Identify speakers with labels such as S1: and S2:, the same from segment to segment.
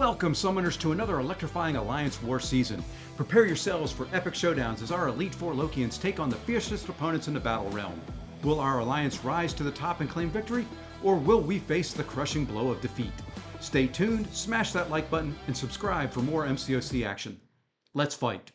S1: Welcome, summoners, to another electrifying Alliance War season. Prepare yourselves for epic showdowns as our Elite Four Lokians take on the fiercest opponents in the battle realm. Will our alliance rise to the top and claim victory, or will we face the crushing blow of defeat? Stay tuned, smash that like button, and subscribe for more MCOC action. Let's fight!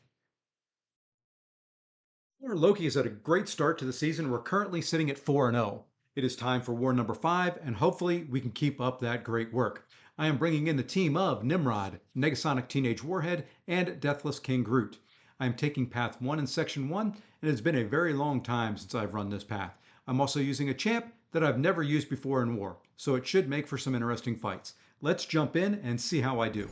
S1: Our Loki has had a great start to the season. We're currently sitting at 4-0. It is time for war number 5, and hopefully we can keep up that great work. I am bringing in the team of Nimrod, Negasonic Teenage Warhead, and Deathless King Groot. I am taking Path 1 in Section 1, and it's been a very long time since I've run this path. I'm also using a champ that I've never used before in war, so it should make for some interesting fights. Let's jump in and see how I do.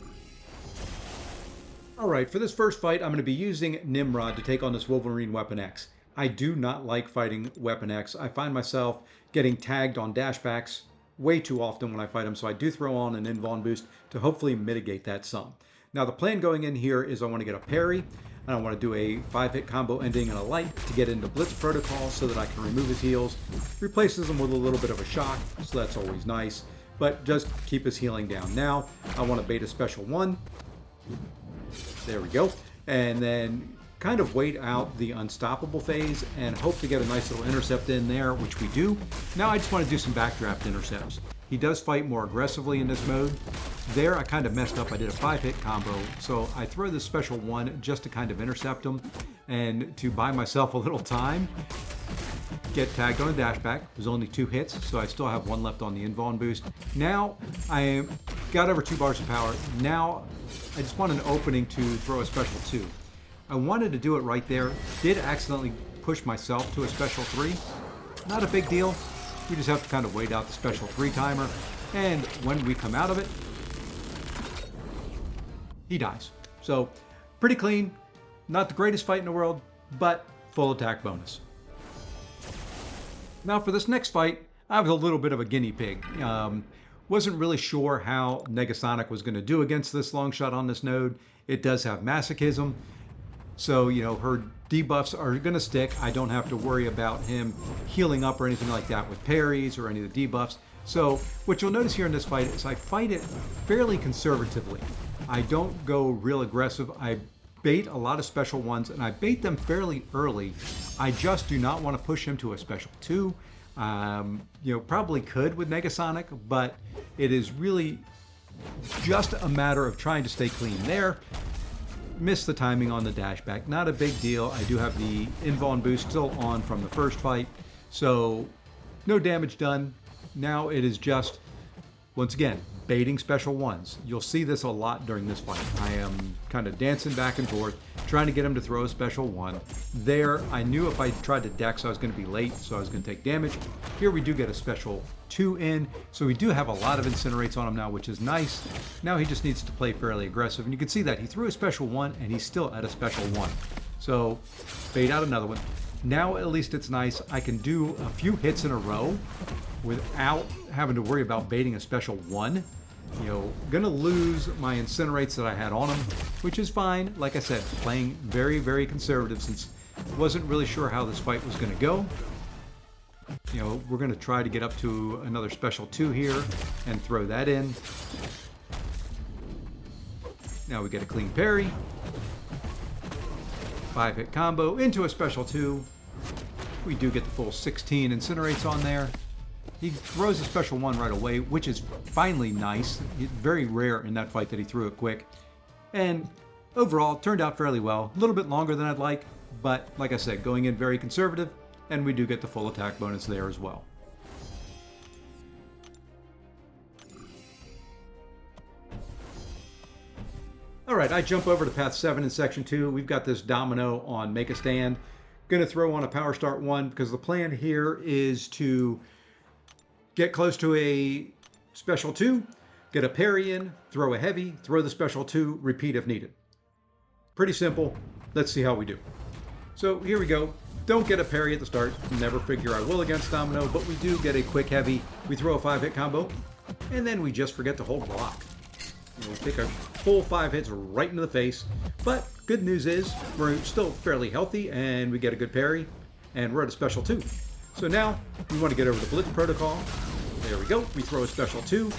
S1: Alright, for this first fight, I'm going to be using Nimrod to take on this Wolverine Weapon X. I do not like fighting Weapon X. I find myself getting tagged on dashbacks way too often when I fight him, so I do throw on an invuln boost to hopefully mitigate that some. Now the plan going in here is I want to get a parry, and I want to do a 5-hit combo ending and a light to get into Blitz Protocol so that I can remove his heals. Replaces them with a little bit of a shock, so that's always nice, but just keep his healing down. Now I want to bait a special 1. There we go. And then kind of wait out the unstoppable phase and hope to get a nice little intercept in there, which we do. Now I just want to do some backdraft intercepts. He does fight more aggressively in this mode. There I kind of messed up. I did a 5-hit combo, so I throw this special 1 just to kind of intercept him and to buy myself a little time. Get tagged on a dashback. It was only 2 hits, so I still have 1 left on the invuln boost. Now I got over 2 bars of power. Now I just want an opening to throw a special 2. I wanted to do it right there. Did accidentally push myself to a special 3. Not a big deal. We just have to kind of wait out the special 3 timer. And when we come out of it, he dies. So pretty clean. Not the greatest fight in the world, but full attack bonus. Now for this next fight, I was a little bit of a guinea pig. Wasn't really sure how Negasonic was going to do against this Longshot on this node. It does have masochism. So, you know, her debuffs are going to stick. I don't have to worry about him healing up or anything like that with parries or any of the debuffs. So what you'll notice here in this fight is I fight it fairly conservatively. I don't go real aggressive. I bait a lot of special 1s, and I bait them fairly early. I just do not want to push him to a special 2. You know, probably could with Negasonic, but it is really just a matter of trying to stay clean there. Missed the timing on the dashback. Not a big deal. I do have the invuln boost still on from the first fight, so no damage done. Now it is just, once again, baiting special 1s. You'll see this a lot during this fight. I am kind of dancing back and forth, trying to get him to throw a special 1. There, I knew if I tried to dex, I was going to be late, so I was going to take damage. Here we do get a special 2 in, so we do have a lot of incinerates on him now, which is nice. Now he just needs to play fairly aggressive, and you can see that he threw a special 1, and he's still at a special 1. So, bait out another one. Now at least it's nice. I can do a few hits in a row without having to worry about baiting a special 1. You know, gonna lose my incinerates that I had on him, which is fine. Like I said, playing very, very conservative since I wasn't really sure how this fight was gonna go. You know, we're gonna try to get up to another special 2 here and throw that in. Now we get a clean parry. 5-hit combo into a special 2. We do get the full 16 incinerates on there. He throws a special 1 right away, which is finally nice. It's very rare in that fight that he threw it quick. And overall, turned out fairly well. A little bit longer than I'd like, but like I said, going in very conservative, and we do get the full attack bonus there as well. Alright, I jump over to Path 7 in Section 2. We've got this Domino on Make a Stand. Gonna throw on a Power Start 1 because the plan here is to get close to a special 2, get a parry in, throw a heavy, throw the special 2, repeat if needed. Pretty simple. Let's see how we do. So here we go. Don't get a parry at the start. Never figure I will against Domino, but we do get a quick heavy. We throw a 5-hit combo, and then we just forget to hold block. We take a full 5 hits right into the face. But good news is we're still fairly healthy, and we get a good parry, and we're at a special 2. So now we want to get over the Blitz Protocol. There we go. We throw a special 2.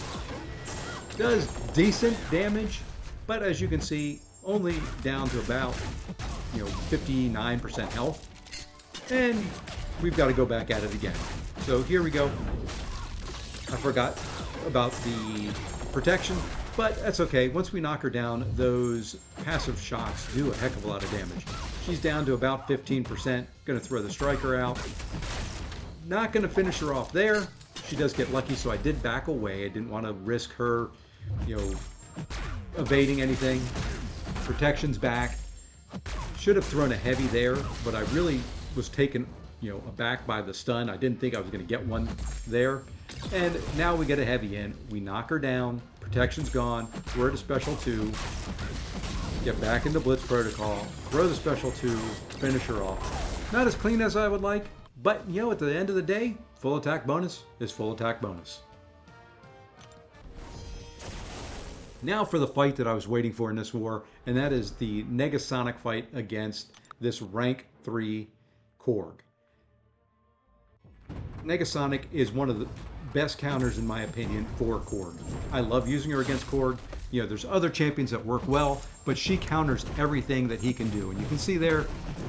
S1: Does decent damage, but as you can see, only down to about, 59% health. And we've got to go back at it again. So here we go. I forgot about the protection, but that's okay. Once we knock her down, those passive shots do a heck of a lot of damage. She's down to about 15%. Going to throw the striker out. Not going to finish her off there. She does get lucky, so I did back away. I didn't want to risk her, evading anything. Protection's back. Should have thrown a heavy there, but I really was taken, aback by the stun. I didn't think I was going to get one there. And now we get a heavy in. We knock her down. Protection's gone. We're at a special 2. Get back into Blitz Protocol. Throw the special 2. Finish her off. Not as clean as I would like, but, at the end of the day, full attack bonus is full attack bonus. Now for the fight that I was waiting for in this war, and that is the Negasonic fight against this rank 3 Korg. Negasonic is one of the best counters, in my opinion, for Korg. I love using her against Korg. There's other champions that work well, but she counters everything that he can do. And you can see there,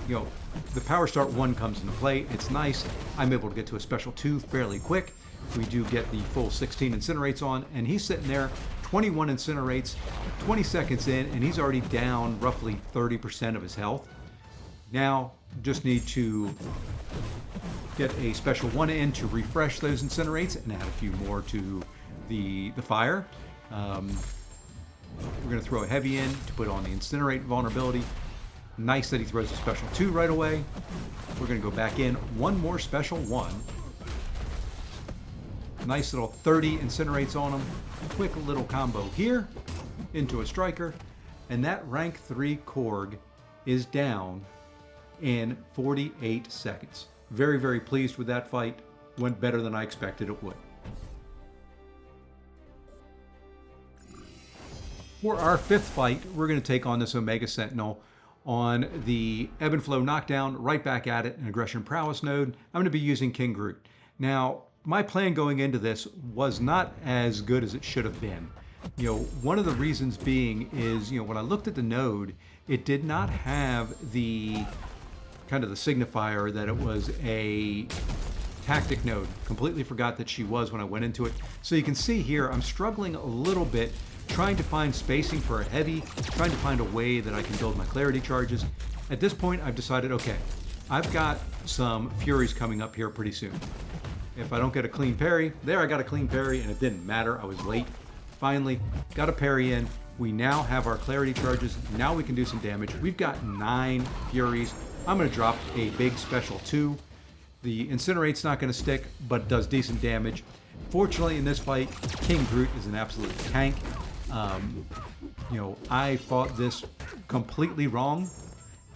S1: the Power Start 1 comes into play. It's nice. I'm able to get to a special 2 fairly quick. We do get the full 16 incinerates on, and he's sitting there, 21 incinerates, 20 seconds in, and he's already down roughly 30% of his health. Now, just need to get a special 1 in to refresh those incinerates and add a few more to the fire. We're going to throw a heavy in to put on the incinerate vulnerability. Nice that he throws a special 2 right away. We're going to go back in one more special 1. Nice little 30 incinerates on him. Quick little combo here into a striker. And that rank 3 Korg is down in 48 seconds. Very, very pleased with that fight. Went better than I expected it would. For our 5th fight, we're going to take on this Omega Sentinel on the Ebb and Flow Knockdown, right back at it, an Aggression Prowess node. I'm going to be using King Groot. Now, my plan going into this was not as good as it should have been. One of the reasons being is, when I looked at the node, it did not have the kind of the signifier that it was a tactic node. Completely forgot that she was when I went into it. So you can see here, I'm struggling a little bit trying to find spacing for a heavy, trying to find a way that I can build my clarity charges. At this point, I've decided, okay, I've got some Furies coming up here pretty soon. If I don't get a clean parry, there I got a clean parry and it didn't matter, I was late. Finally, got a parry in. We now have our clarity charges. Now we can do some damage. We've got 9 Furies. I'm going to drop a big special 2. The Incinerate's not going to stick, but it does decent damage. Fortunately, in this fight, King Groot is an absolute tank. I fought this completely wrong,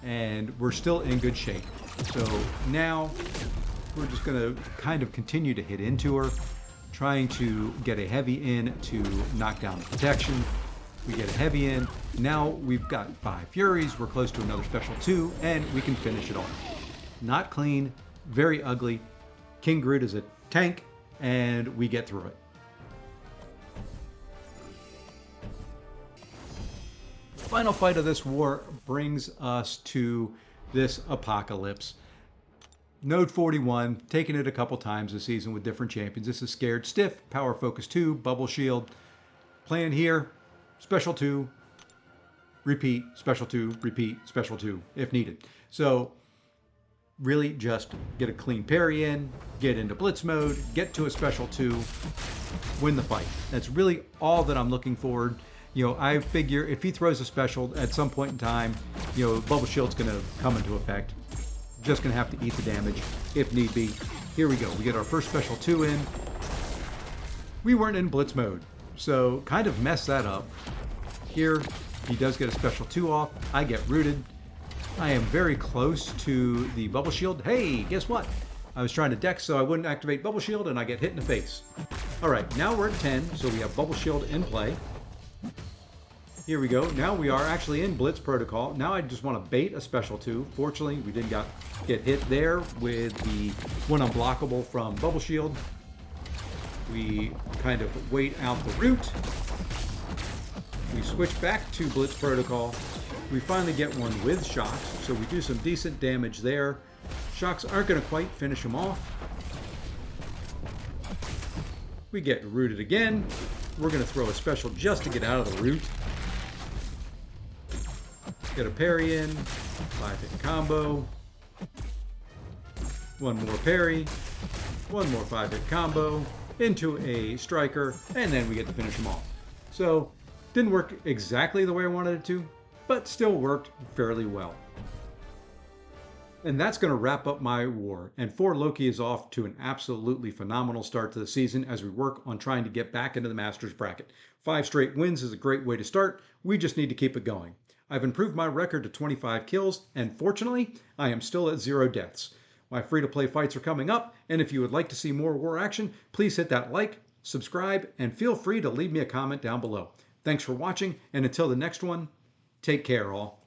S1: and we're still in good shape. So now we're just going to kind of continue to hit into her, trying to get a heavy in to knock down the protection. We get a heavy in. Now we've got 5 Furies. We're close to another special 2, and we can finish it off. Not clean, very ugly. King Groot is a tank, and we get through it. Final fight of this war brings us to this apocalypse. Node 41, taking it a couple times this season with different champions. This is Scared Stiff, Power Focus 2, Bubble Shield. Playing here, Special 2, repeat, Special 2, repeat, Special 2, if needed. So really just get a clean parry in, get into blitz mode, get to a Special 2, win the fight. That's really all that I'm looking forward. I figure if he throws a special at some point in time, Bubble Shield's going to come into effect. Just going to have to eat the damage if need be. Here we go. We get our first special 2 in. We weren't in blitz mode, so kind of messed that up. Here, he does get a special 2 off. I get rooted. I am very close to the Bubble Shield. Hey, guess what? I was trying to dex so I wouldn't activate Bubble Shield, and I get hit in the face. All right, now we're at 10, so we have Bubble Shield in play. Here we go. Now we are actually in Blitz Protocol. Now I just want to bait a special 2. Fortunately, we didn't get hit there with the one unblockable from Bubble Shield. We kind of wait out the root. We switch back to Blitz Protocol. We finally get one with shocks, so we do some decent damage there. Shocks aren't going to quite finish him off. We get rooted again. We're going to throw a special just to get out of the root. Get a parry in. 5-hit combo. One more parry. One more 5-hit combo. Into a striker. And then we get to finish him off. So, didn't work exactly the way I wanted it to, but still worked fairly well. And that's going to wrap up my war. And 4 Loki is off to an absolutely phenomenal start to the season as we work on trying to get back into the Masters bracket. 5 straight wins is a great way to start. We just need to keep it going. I've improved my record to 25 kills, and fortunately, I am still at 0 deaths. My free-to-play fights are coming up, and if you would like to see more war action, please hit that like, subscribe, and feel free to leave me a comment down below. Thanks for watching, and until the next one, take care all.